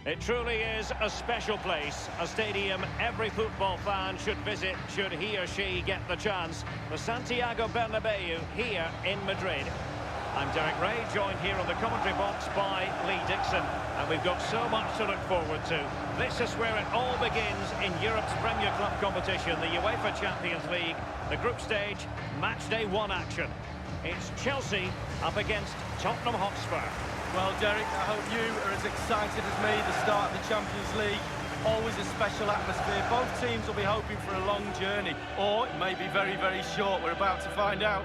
It truly is a special place, a stadium every football fan should visit should he or she get the chance. The Santiago Bernabeu here in Madrid. I'm Derek Ray, joined here on the commentary box by Lee Dixon. And we've got so much to look forward to. This is where it all begins in Europe's Premier Club competition, the UEFA Champions League, the group stage, match day 1 action. It's Chelsea up against Tottenham Hotspur. Well, Derek, I hope you are as excited as me. The start of the Champions League, always a special atmosphere. Both teams will be hoping for a long journey, or it may be very, very short. We're about to find out.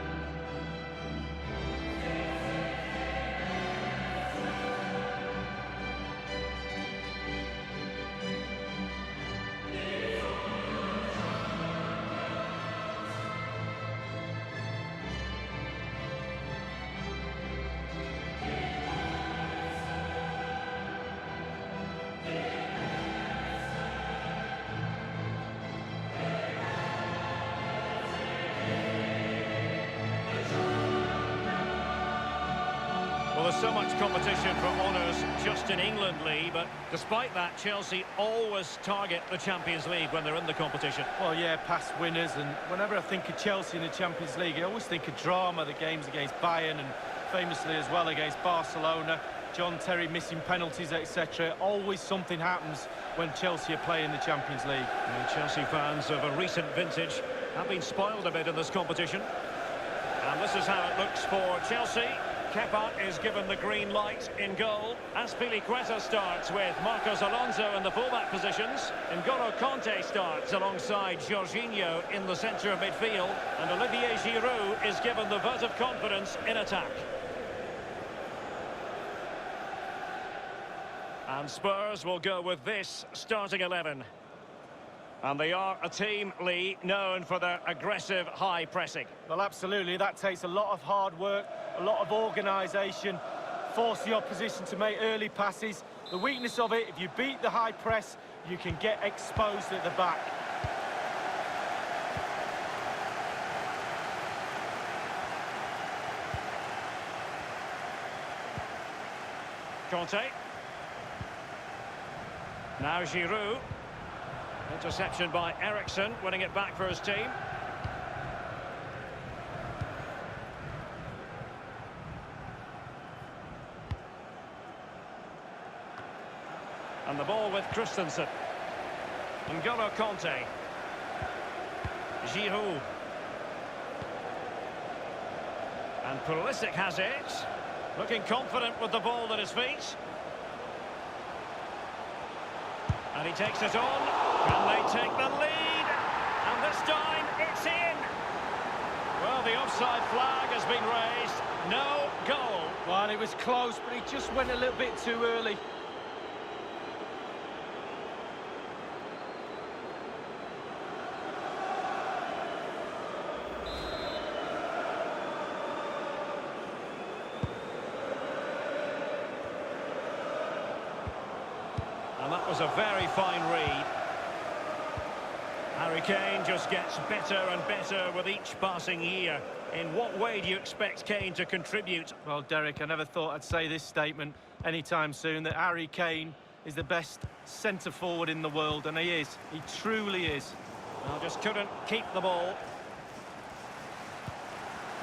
Well, there's so much competition for honours just in England, Lee, but despite that, Chelsea always target the Champions League when they're in the competition. Well, yeah, past winners, and whenever I think of Chelsea in the Champions League, I always think of drama, the games against Bayern, and famously as well against Barcelona, John Terry missing penalties, etc. Always something happens when Chelsea are playing the Champions League. And Chelsea fans of a recent vintage have been spoiled a bit in this competition. And this is how it looks for Chelsea. Kepa is given the green light in goal. Azpilicueta starts with Marcos Alonso in the fullback positions. N'Golo Kanté starts alongside Jorginho in the centre of midfield. And Olivier Giroud is given the vote of confidence in attack. And Spurs will go with this starting 11. And they are a team, Lee, known for their aggressive high pressing. Well, absolutely. That takes a lot of hard work, a lot of organisation, force the opposition to make early passes. The weakness of it, if you beat the high press, you can get exposed at the back. Kanté. Now Giroud. Interception by Eriksen, winning it back for his team. And the ball with Christensen. N'Golo Kanté. Giroud. And Pulisic has it. Looking confident with the ball at his feet. And he takes it on. Can they take the lead? And this time, it's in! Well, the offside flag has been raised. No goal. Well, it was close, but he just went a little bit too early. And that was a very fine read. Harry Kane just gets better and better with each passing year. In what way do you expect Kane to contribute? Well, Derek, I never thought I'd say this statement anytime soon, that Harry Kane is the best centre-forward in the world, and he is. He truly is. Well, just couldn't keep the ball.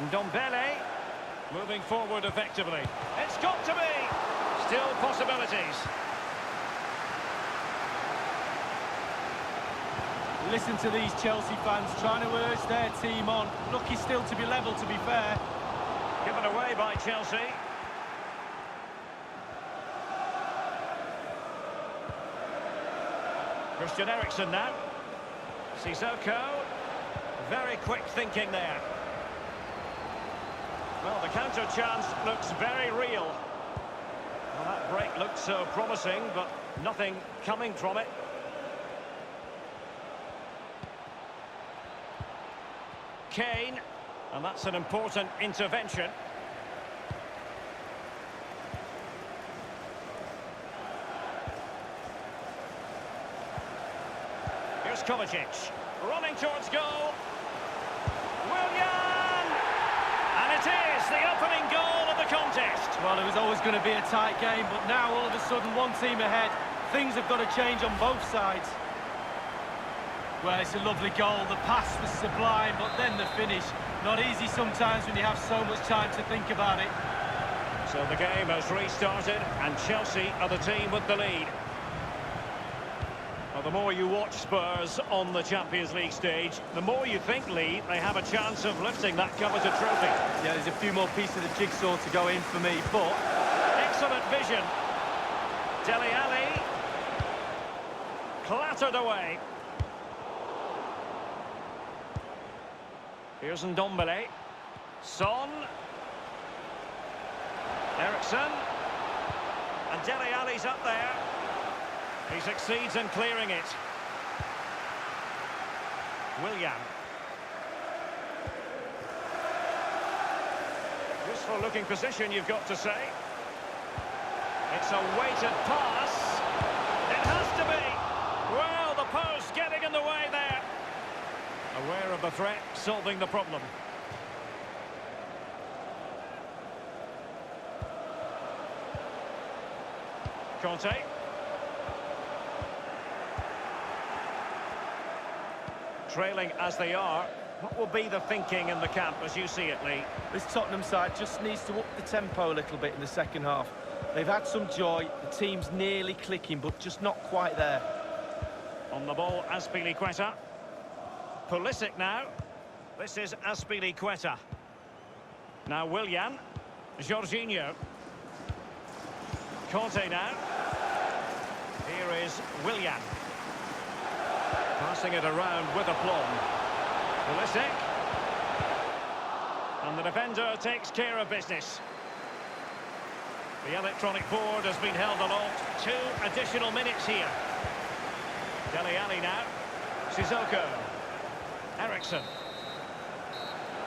Ndombele moving forward effectively. It's got to be! Still possibilities. Listen to these Chelsea fans trying to urge their team on. Lucky still to be level, to be fair. Given away by Chelsea. Christian Eriksen now. Sissoko. Very quick thinking there. Well, the counter chance looks very real. Well, that break looked so promising, but nothing coming from it. Kane, and that's an important intervention. Here's Kovacic, running towards goal. Willian! And it is the opening goal of the contest. Well, it was always going to be a tight game, but now all of a sudden one team ahead. things have got to change on both sides. Well, it's a lovely goal. The pass was sublime, but then the finish. Not easy sometimes when you have so much time to think about it. So the game has restarted, and Chelsea are the team with the lead. Well, the more you watch Spurs on the Champions League stage, the more you think, Lee, they have a chance of lifting that coveted trophy. Yeah, there's a few more pieces of the jigsaw to go in for me, but... Excellent vision. Dele Alli. Clattered away. Here's Ndombele. Son. Eriksson. And Dele Alli's up there. He succeeds in clearing it. Willian. Useful looking position, you've got to say. It's a weighted pass. It has to be. Well, the post getting in the way there. Aware of the threat, solving the problem. Conte. Trailing as they are, what will be the thinking in the camp as you see it, Lee? This Tottenham side just needs to up the tempo a little bit in the second half. They've had some joy, the team's nearly clicking, but just not quite there. On the ball, Azpilicueta. Pulisic now. This is Azpilicueta. Now Willian. Jorginho. Conte now. Here is Willian. Passing it around with aplomb. Pulisic. And the defender takes care of business. The electronic board has been held aloft. 2 additional minutes here. Dele Alli now. Sissoko. Eriksson.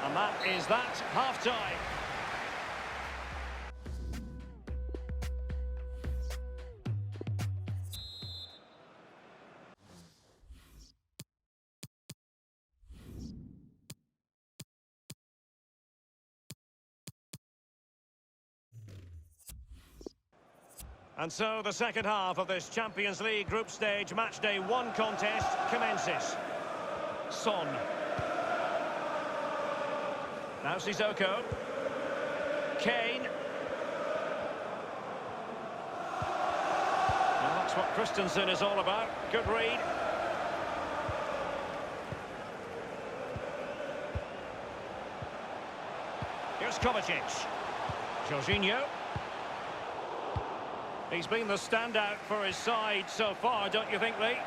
And that is that, half-time. And so the second half of this Champions League group stage matchday 1 contest commences. Son. Now Sissoko. Kane. Well, that's what Christensen is all about. Good read. Here's Kovacic. Jorginho. He's been the standout for his side so far, don't you think, Lee?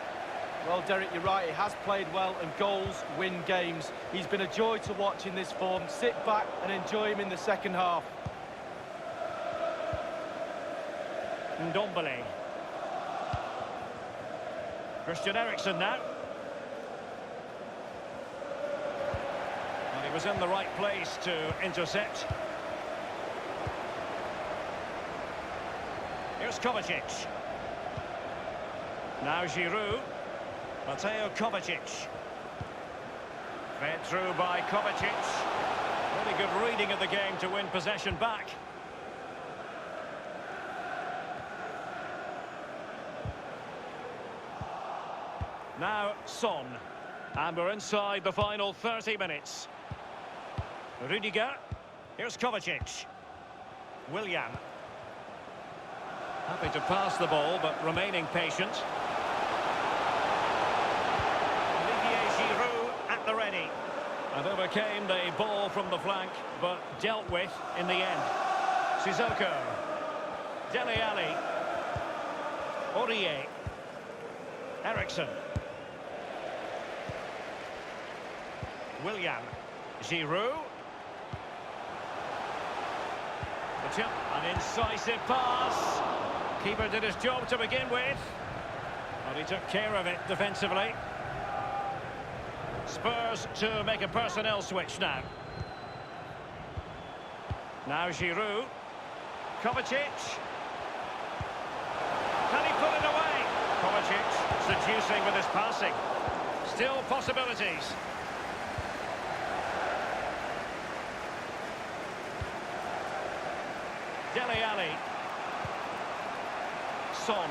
Well, Derek, you're right. He has played well, and goals win games. He's been a joy to watch in this form. Sit back and enjoy him in the second half. Ndombele. Christian Eriksen now. And he was in the right place to intercept. Here's Kovacic. Now Giroud. Mateo Kovacic. Fed through by Kovacic. Really good reading of the game to win possession back. Now Son. And we're inside the final 30 minutes. Rudiger. Here's Kovacic. Willian. Happy to pass the ball, but remaining patient. Olivier Giroud at the ready. And overcame the ball from the flank, but dealt with in the end. Sissoko. Dele Alli. Aurier. Eriksson. Willian. Giroud. The tip. An incisive pass. Keeper did his job to begin with. But he took care of it defensively. Spurs to make a personnel switch now. Now Giroud. Kovacic. Can he put it away? Kovacic seducing with his passing. Still possibilities. Dele Alli. Son.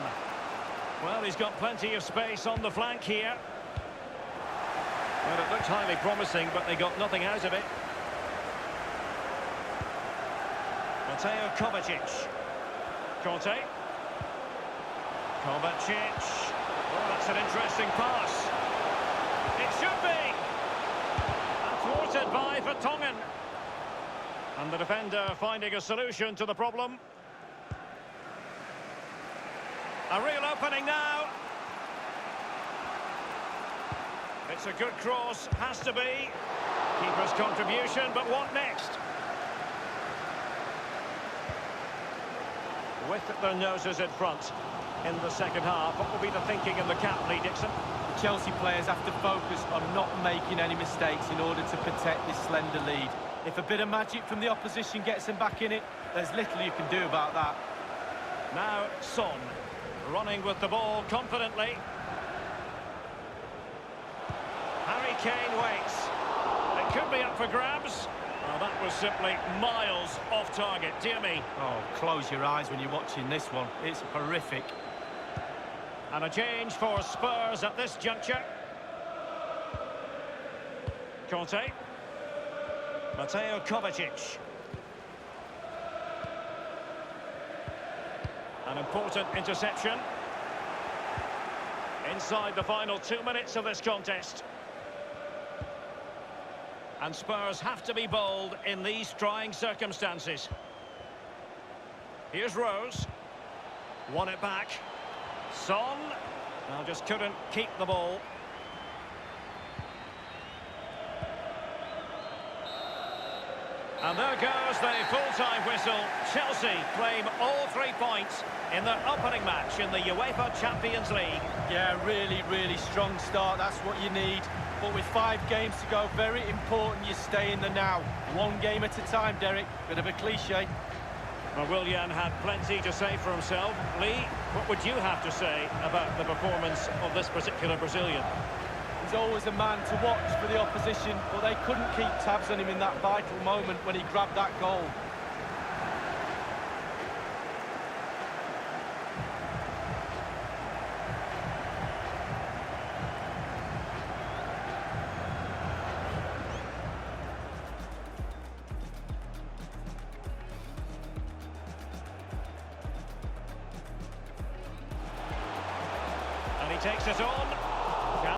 Well, he's got plenty of space on the flank here. Well, it looked highly promising, but they got nothing out of it. Mateo Kovacic. Conte. Kovacic. Oh, that's an interesting pass. It should be. And thwarted by Vertonghen. And the defender finding a solution to the problem. A real opening now. It's a good cross, has to be. Keeper's contribution, but what next? With their noses in front in the second half, what will be the thinking in the camp, Lee Dixon? The Chelsea players have to focus on not making any mistakes in order to protect this slender lead. If a bit of magic from the opposition gets them back in it, there's little you can do about that. Now Son, running with the ball confidently. Harry Kane waits. It could be up for grabs. Well, that was simply miles off target, dear me. Oh, close your eyes when you're watching this one. It's horrific. And a change for Spurs at this juncture. Conte. Mateo Kovacic. An important interception. Inside the final 2 minutes of this contest. And Spurs have to be bold in these trying circumstances. Here's Rose. Won it back. Son. Well, just couldn't keep the ball. And there goes the full-time whistle. Chelsea claim all 3 points in their opening match in the UEFA Champions League. Yeah, really, really strong start. That's what you need. But with 5 games to go, very important you stay in the now. 1 game at a time, Derek. Bit of a cliche. Well, Willian had plenty to say for himself. Lee, what would you have to say about the performance of this particular Brazilian? He's always a man to watch for the opposition, but they couldn't keep tabs on him in that vital moment when he grabbed that goal. And he takes it on.